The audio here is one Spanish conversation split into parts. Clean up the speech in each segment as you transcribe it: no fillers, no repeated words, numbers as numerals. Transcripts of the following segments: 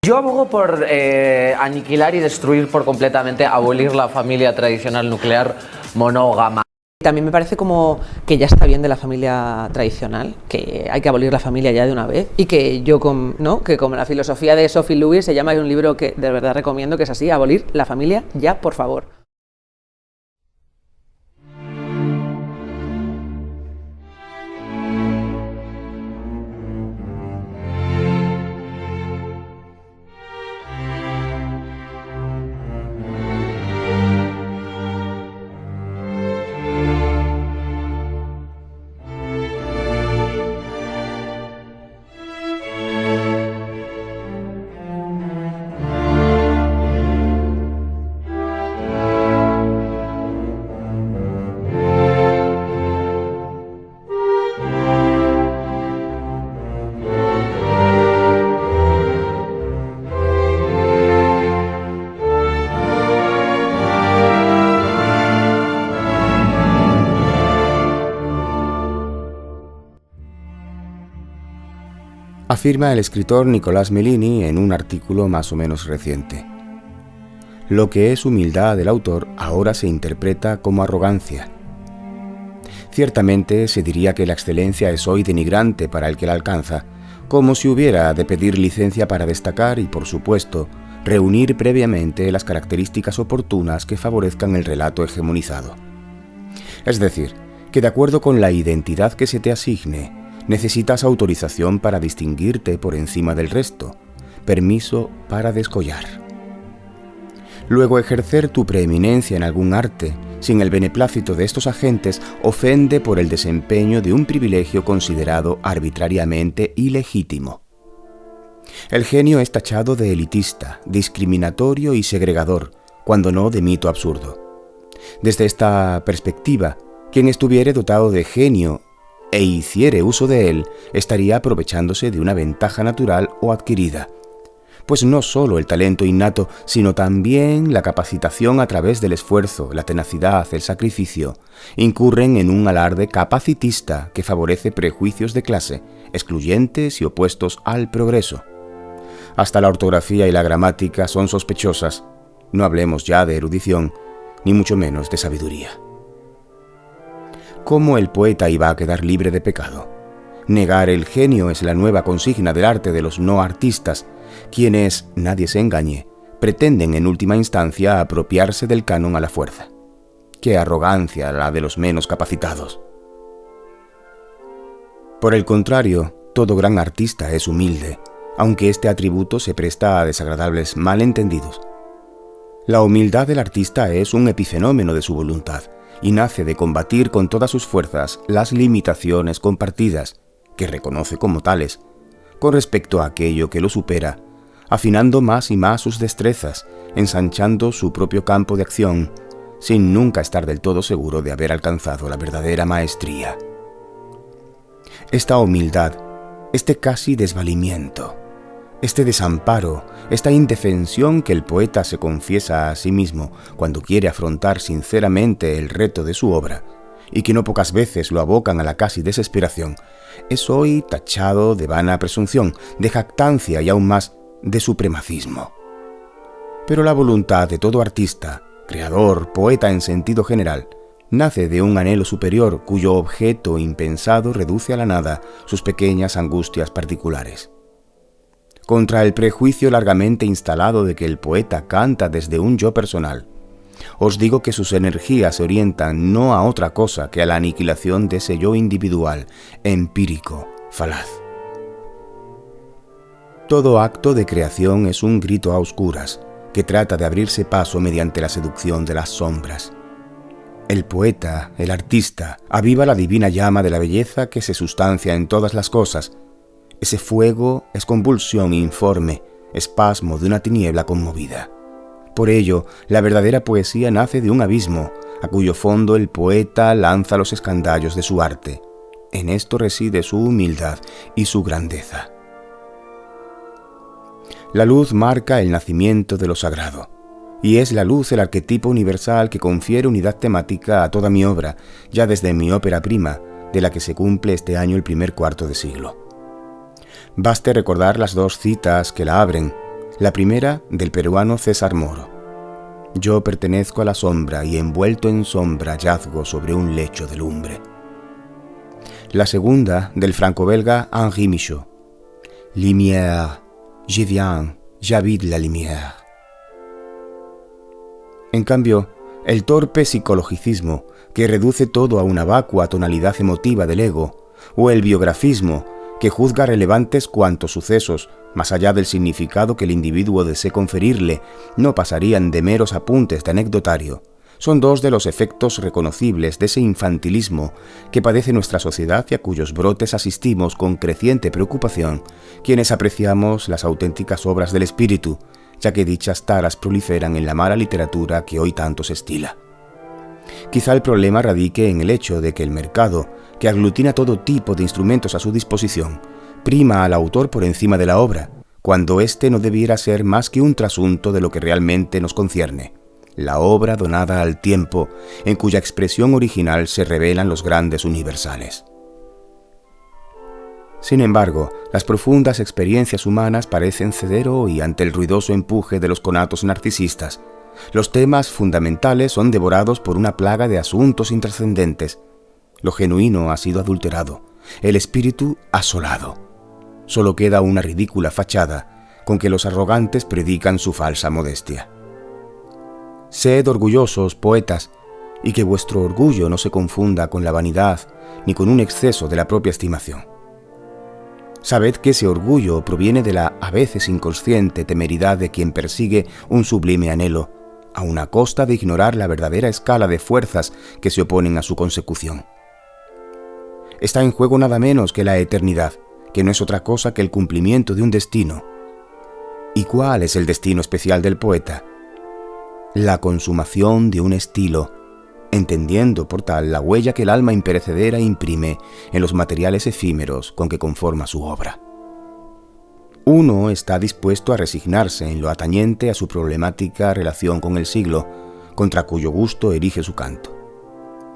Yo abogo por aniquilar y destruir por completamente, abolir la familia tradicional nuclear monógama. También me parece como que ya está bien de la familia tradicional, que hay que abolir la familia ya de una vez y que yo, ¿no? Que como la filosofía de Sophie Lewis se llama, hay un libro que de verdad recomiendo que es así, abolir la familia ya, por favor. Afirma el escritor Nicolás Melini en un artículo más o menos reciente. Lo que es humildad del autor ahora se interpreta como arrogancia. Ciertamente se diría que la excelencia es hoy denigrante para el que la alcanza, como si hubiera de pedir licencia para destacar y, por supuesto, reunir previamente las características oportunas que favorezcan el relato hegemonizado. Es decir, que de acuerdo con la identidad que se te asigne, necesitas autorización para distinguirte por encima del resto, permiso para descollar. Luego, ejercer tu preeminencia en algún arte, sin el beneplácito de estos agentes, ofende por el desempeño de un privilegio considerado arbitrariamente ilegítimo. El genio es tachado de elitista, discriminatorio y segregador, cuando no de mito absurdo. Desde esta perspectiva, quien estuviere dotado de genio e hiciere uso de él, estaría aprovechándose de una ventaja natural o adquirida, pues no solo el talento innato, sino también la capacitación a través del esfuerzo, la tenacidad, el sacrificio, incurren en un alarde capacitista que favorece prejuicios de clase, excluyentes y opuestos al progreso. Hasta la ortografía y la gramática son sospechosas, no hablemos ya de erudición, ni mucho menos de sabiduría. ¿Cómo el poeta iba a quedar libre de pecado? Negar el genio es la nueva consigna del arte de los no artistas, quienes, nadie se engañe, pretenden en última instancia apropiarse del canon a la fuerza. ¡Qué arrogancia la de los menos capacitados! Por el contrario, todo gran artista es humilde, aunque este atributo se presta a desagradables malentendidos. La humildad del artista es un epifenómeno de su voluntad, y nace de combatir con todas sus fuerzas las limitaciones compartidas, que reconoce como tales, con respecto a aquello que lo supera, afinando más y más sus destrezas, ensanchando su propio campo de acción, sin nunca estar del todo seguro de haber alcanzado la verdadera maestría. Esta humildad, este casi desvalimiento, este desamparo, esta indefensión que el poeta se confiesa a sí mismo cuando quiere afrontar sinceramente el reto de su obra, y que no pocas veces lo abocan a la casi desesperación, es hoy tachado de vana presunción, de jactancia y aún más de supremacismo. Pero la voluntad de todo artista, creador, poeta en sentido general, nace de un anhelo superior cuyo objeto impensado reduce a la nada sus pequeñas angustias particulares. Contra el prejuicio largamente instalado de que el poeta canta desde un yo personal, os digo que sus energías se orientan no a otra cosa que a la aniquilación de ese yo individual, empírico, falaz. Todo acto de creación es un grito a oscuras, que trata de abrirse paso mediante la seducción de las sombras. El poeta, el artista, aviva la divina llama de la belleza que se sustancia en todas las cosas. Ese fuego es convulsión informe, espasmo de una tiniebla conmovida. Por ello, la verdadera poesía nace de un abismo, a cuyo fondo el poeta lanza los escandallos de su arte. En esto reside su humildad y su grandeza. La luz marca el nacimiento de lo sagrado, y es la luz el arquetipo universal que confiere unidad temática a toda mi obra, ya desde mi ópera prima, de la que se cumple este año el primer cuarto de siglo. Baste recordar las dos citas que la abren, La primera, del peruano César Moro. Yo pertenezco a la sombra y envuelto en sombra yazgo sobre un lecho de lumbre. La segunda, del franco-belga Henri Michaud. Lumière, je viens, j'habite la lumière. En cambio, el torpe psicologicismo, que reduce todo a una vacua tonalidad emotiva del ego, o el biografismo, que juzga relevantes cuantos sucesos, más allá del significado que el individuo desee conferirle, no pasarían de meros apuntes de anecdotario, son dos de los efectos reconocibles de ese infantilismo que padece nuestra sociedad y a cuyos brotes asistimos con creciente preocupación quienes apreciamos las auténticas obras del espíritu, ya que dichas taras proliferan en la mala literatura que hoy tanto se estila. Quizá el problema radique en el hecho de que el mercado, que aglutina todo tipo de instrumentos a su disposición, prima al autor por encima de la obra, cuando éste no debiera ser más que un trasunto de lo que realmente nos concierne, la obra donada al tiempo, en cuya expresión original se revelan los grandes universales. Sin embargo, las profundas experiencias humanas parecen ceder hoy ante el ruidoso empuje de los conatos narcisistas. Los temas fundamentales son devorados por una plaga de asuntos intrascendentes. Lo genuino ha sido adulterado, el espíritu asolado. Solo queda una ridícula fachada con que los arrogantes predican su falsa modestia. Sed orgullosos, poetas, y que vuestro orgullo no se confunda con la vanidad ni con un exceso de la propia estimación. Sabed que ese orgullo proviene de la a veces inconsciente temeridad de quien persigue un sublime anhelo, a una costa de ignorar la verdadera escala de fuerzas que se oponen a su consecución. Está en juego nada menos que la eternidad, que no es otra cosa que el cumplimiento de un destino. ¿Y cuál es el destino especial del poeta? La consumación de un estilo, entendiendo por tal la huella que el alma imperecedera imprime en los materiales efímeros con que conforma su obra. Uno está dispuesto a resignarse en lo atañente a su problemática relación con el siglo, contra cuyo gusto erige su canto.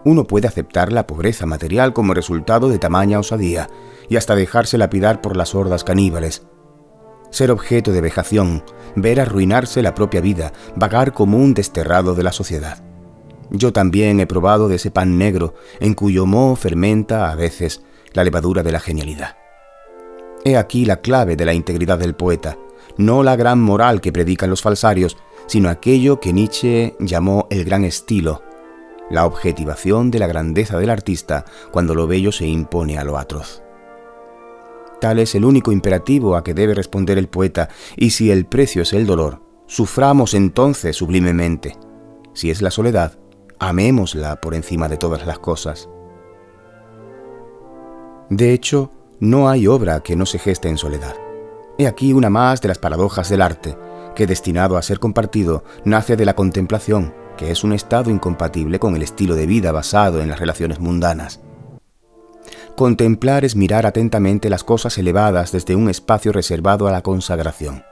Uno puede aceptar la pobreza material como resultado de tamaña osadía y hasta dejarse lapidar por las hordas caníbales. Ser objeto de vejación, ver arruinarse la propia vida, vagar como un desterrado de la sociedad. Yo también he probado de ese pan negro en cuyo moho fermenta a veces la levadura de la genialidad. He aquí la clave de la integridad del poeta, no la gran moral que predican los falsarios, sino aquello que Nietzsche llamó el gran estilo, la objetivación de la grandeza del artista cuando lo bello se impone a lo atroz. Tal es el único imperativo a que debe responder el poeta, y si el precio es el dolor, suframos entonces sublimemente. Si es la soledad, amémosla por encima de todas las cosas. De hecho, no hay obra que no se geste en soledad. He aquí una más de las paradojas del arte, que destinado a ser compartido, nace de la contemplación, que es un estado incompatible con el estilo de vida basado en las relaciones mundanas. Contemplar es mirar atentamente las cosas elevadas desde un espacio reservado a la consagración,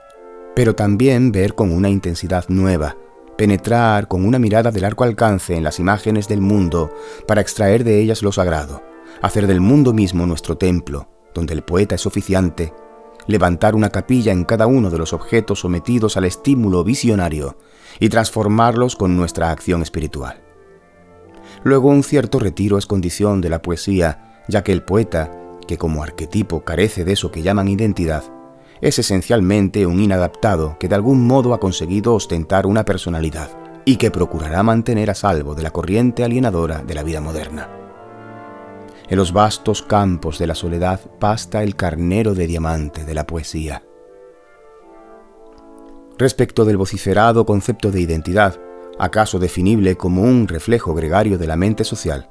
pero también ver con una intensidad nueva, penetrar con una mirada de largo alcance en las imágenes del mundo para extraer de ellas lo sagrado, hacer del mundo mismo nuestro templo, donde el poeta es oficiante, levantar una capilla en cada uno de los objetos sometidos al estímulo visionario y transformarlos con nuestra acción espiritual. Luego, un cierto retiro es condición de la poesía, ya que el poeta, que como arquetipo carece de eso que llaman identidad, es esencialmente un inadaptado que de algún modo ha conseguido ostentar una personalidad y que procurará mantener a salvo de la corriente alienadora de la vida moderna. En los vastos campos de la soledad pasta el carnero de diamante de la poesía. Respecto del vociferado concepto de identidad, acaso definible como un reflejo gregario de la mente social,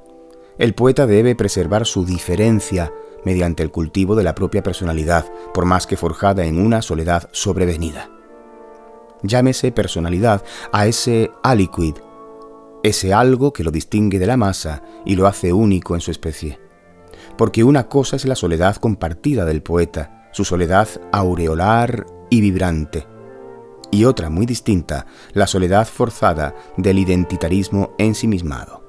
el poeta debe preservar su diferencia mediante el cultivo de la propia personalidad, por más que forjada en una soledad sobrevenida. Llámese personalidad a ese aliquid, ese algo que lo distingue de la masa y lo hace único en su especie. Porque una cosa es la soledad compartida del poeta, su soledad aureolar y vibrante, y otra muy distinta, la soledad forzada del identitarismo ensimismado.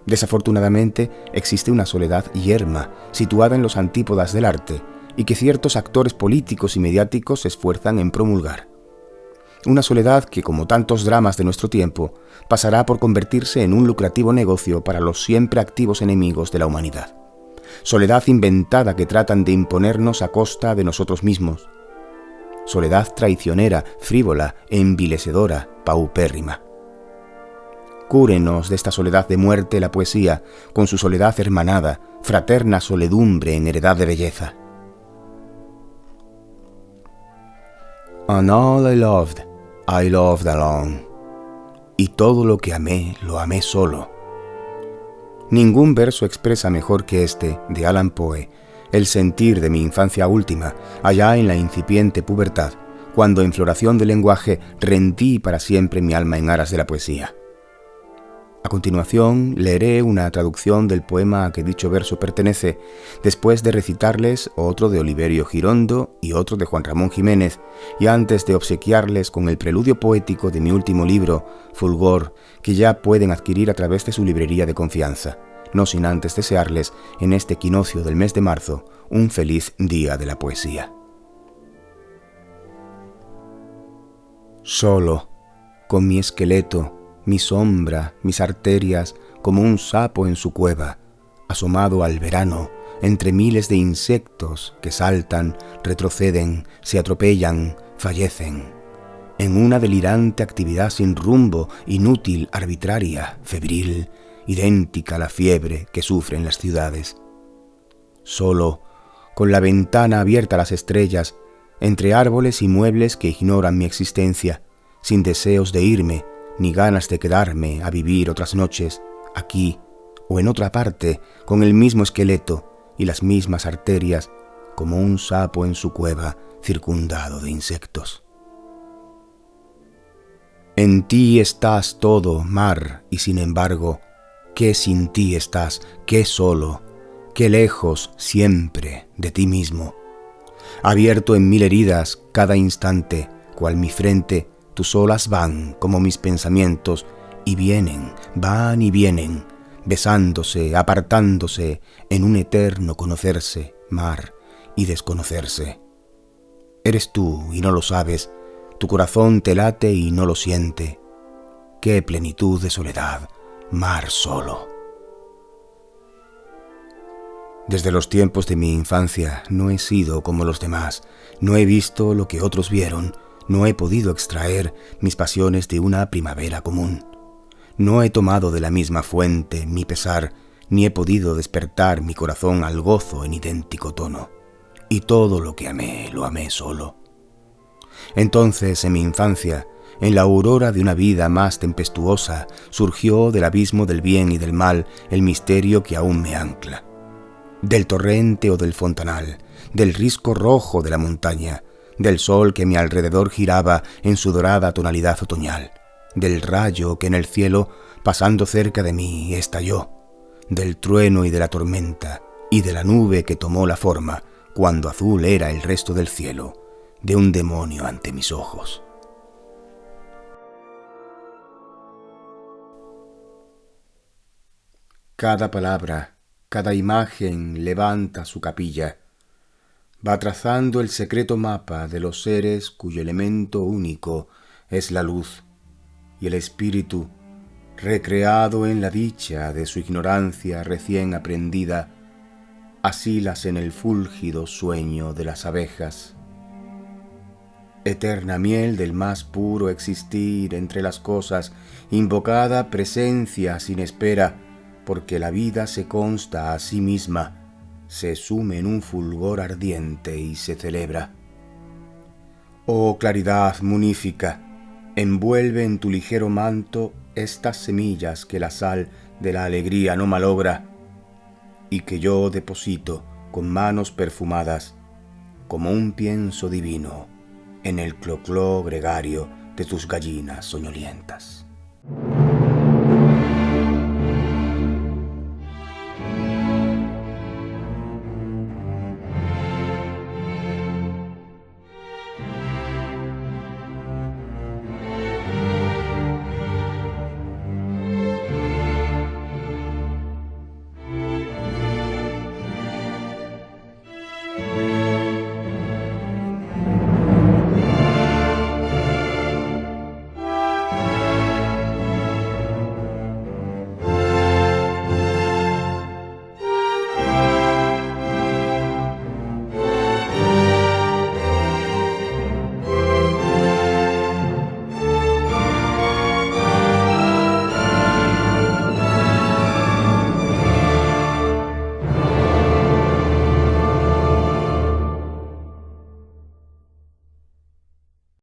Desafortunadamente, existe una soledad yerma, situada en los antípodas del arte, y que ciertos actores políticos y mediáticos se esfuerzan en promulgar. Una soledad que, como tantos dramas de nuestro tiempo, pasará por convertirse en un lucrativo negocio para los siempre activos enemigos de la humanidad. Soledad inventada que tratan de imponernos a costa de nosotros mismos. Soledad traicionera, frívola, envilecedora, paupérrima. Cúrenos de esta soledad de muerte la poesía, con su soledad hermanada, fraterna soledumbre en heredad de belleza. And all I loved alone. Y todo lo que amé, lo amé solo. Ningún verso expresa mejor que este, de Allan Poe, el sentir de mi infancia última, allá en la incipiente pubertad, cuando en floración del lenguaje rendí para siempre mi alma en aras de la poesía. A continuación leeré una traducción del poema a que dicho verso pertenece, después de recitarles otro de Oliverio Girondo y otro de Juan Ramón Jiménez, y antes de obsequiarles con el preludio poético de mi último libro, Fulgor, que ya pueden adquirir a través de su librería de confianza, no sin antes desearles, en este equinoccio del mes de marzo, un feliz día de la poesía. Solo, con mi esqueleto, mi sombra, mis arterias, como un sapo en su cueva, asomado al verano, entre miles de insectos que saltan, retroceden, se atropellan, fallecen, en una delirante actividad sin rumbo, inútil, arbitraria, febril, idéntica a la fiebre que sufren las ciudades. Solo, con la ventana abierta a las estrellas, entre árboles y muebles que ignoran mi existencia, sin deseos de irme, ni ganas de quedarme a vivir otras noches, aquí o en otra parte, con el mismo esqueleto y las mismas arterias, como un sapo en su cueva, circundado de insectos. En ti estás todo, mar, y sin embargo, ¿qué sin ti estás? ¿Qué solo? ¿Qué lejos siempre de ti mismo? Abierto en mil heridas cada instante, cual mi frente, tus olas van como mis pensamientos y vienen, van y vienen, besándose, apartándose, en un eterno conocerse, mar, y desconocerse. Eres tú y no lo sabes, tu corazón te late y no lo siente. ¡Qué plenitud de soledad, mar solo! Desde los tiempos de mi infancia no he sido como los demás, no he visto lo que otros vieron, no he podido extraer mis pasiones de una primavera común. No he tomado de la misma fuente mi pesar, ni he podido despertar mi corazón al gozo en idéntico tono. Y todo lo que amé, lo amé solo. Entonces, en mi infancia, en la aurora de una vida más tempestuosa, surgió del abismo del bien y del mal el misterio que aún me ancla. Del torrente o del fontanal, del risco rojo de la montaña, del sol que a mi alrededor giraba en su dorada tonalidad otoñal, del rayo que en el cielo, pasando cerca de mí, estalló, del trueno y de la tormenta, y de la nube que tomó la forma, cuando azul era el resto del cielo, de un demonio ante mis ojos. Cada palabra, cada imagen levanta su capilla, va trazando el secreto mapa de los seres cuyo elemento único es la luz, y el espíritu, recreado en la dicha de su ignorancia recién aprendida, asilas en el fúlgido sueño de las abejas. Eterna miel del más puro existir entre las cosas, invocada presencia sin espera, porque la vida se consta a sí misma, se sume en un fulgor ardiente y se celebra. Oh claridad munífica, envuelve en tu ligero manto estas semillas que la sal de la alegría no malogra, y que yo deposito con manos perfumadas, como un pienso divino, en el clocló gregario de tus gallinas soñolientas.